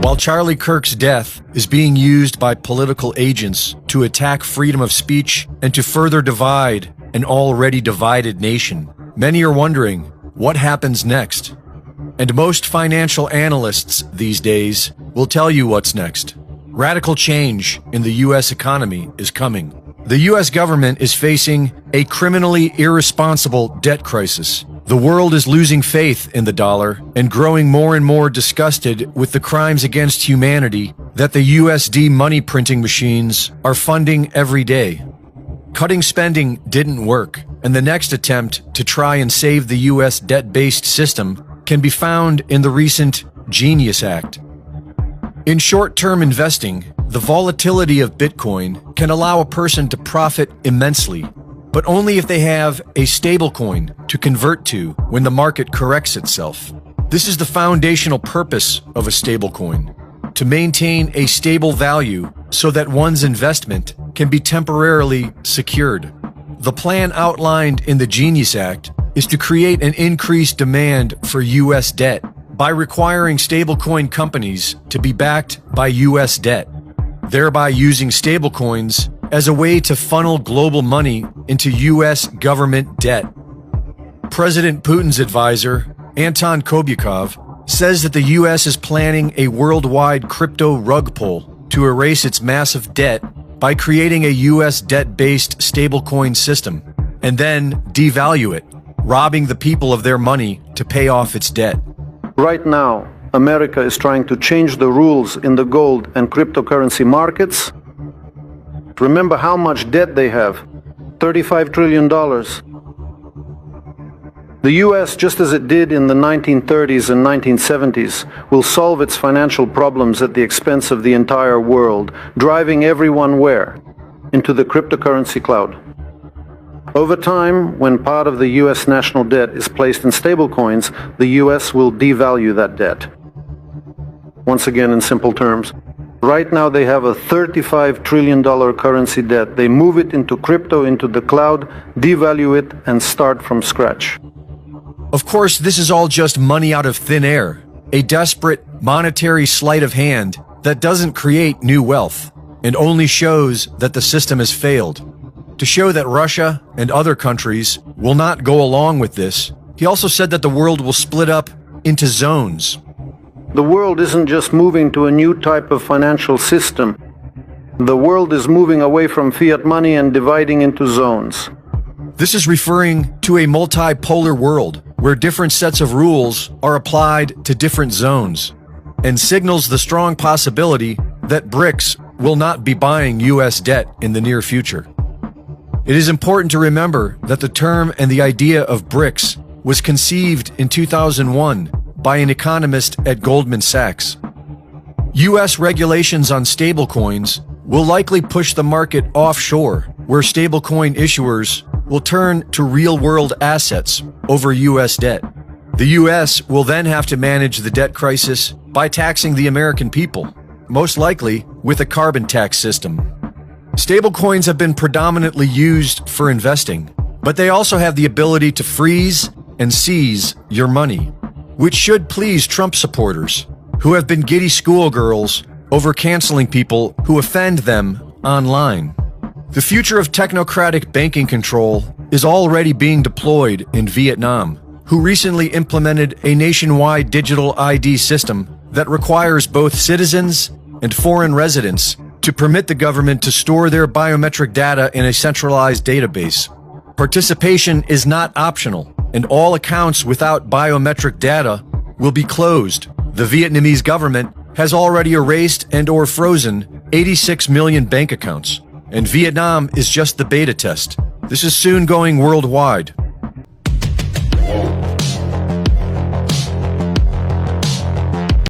While Charlie Kirk's death is being used by political agents to attack freedom of speech and to further divide an already divided nation, many are wondering what happens next. And most financial analysts these days will tell you what's next. Radical change in the U.S. economy is coming. The U.S. government is facing a criminally irresponsible debt crisis. The world is losing faith in the dollar and growing more and more disgusted with the crimes against humanity that the USD money printing machines are funding every day. Cutting spending didn't work, and the next attempt to try and save the U.S. debt-based system can be found in the recent Genius Act. In short-term investing, the volatility of Bitcoin can allow a person to profit immensely, but only if they have a stablecoin to convert to when the market corrects itself. This is the foundational purpose of a stablecoin, to maintain a stable value so that one's investment can be temporarily secured. The plan outlined in the Genius Act is to create an increased demand for U.S. debt by requiring stablecoin companies to be backed by U.S. debt, thereby using stablecoins as a way to funnel global money into U.S. government debt. President Putin's advisor, Anton Kobyakov, says that the U.S. is planning a worldwide crypto rug pull to erase its massive debt by creating a U.S. debt-based stablecoin system and then devalue it, robbing the people of their money to pay off its debt. Right now, America is trying to change the rules in the gold and cryptocurrency markets. Remember how much debt they have, $35 trillion. The US, just as it did in the 1930s and 1970s, will solve its financial problems at the expense of the entire world, driving everyone where? Into the cryptocurrency cloud. Over time, when part of the US national debt is placed in stablecoins, the US will devalue that debt. Once again, in simple terms, right now they have a $35 trillion currency debt. They move it into crypto, into the cloud, devalue it, and start from scratch. Of course, this is all just money out of thin air, a desperate monetary sleight of hand that doesn't create new wealth and only shows that the system has failed. To show that Russia and other countries will not go along with this, he also said that the world will split up into zones. The world isn't just moving to a new type of financial system. The world is moving away from fiat money and dividing into zones. This is referring to a multipolar world where different sets of rules are applied to different zones and signals the strong possibility that BRICS will not be buying U.S. debt in the near future. It is important to remember that the term and the idea of BRICS was conceived in 2001 by an economist at Goldman Sachs. U.S. regulations on stablecoins will likely push the market offshore, where stablecoin issuers will turn to real-world assets over U.S. debt. The U.S. will then have to manage the debt crisis by taxing the American people, most likely with a carbon tax system. Stablecoins have been predominantly used for investing, but they also have the ability to freeze and seize your money, which should please Trump supporters, who have been giddy schoolgirls over canceling people who offend them online. The future of technocratic banking control is already being deployed in Vietnam, who recently implemented a nationwide digital ID system that requires both citizens and foreign residents to permit the government to store their biometric data in a centralized database. Participation is not optional, and all accounts without biometric data will be closed. The Vietnamese government has already erased and/or frozen 86 million bank accounts, and Vietnam is just the beta test. This is soon going worldwide.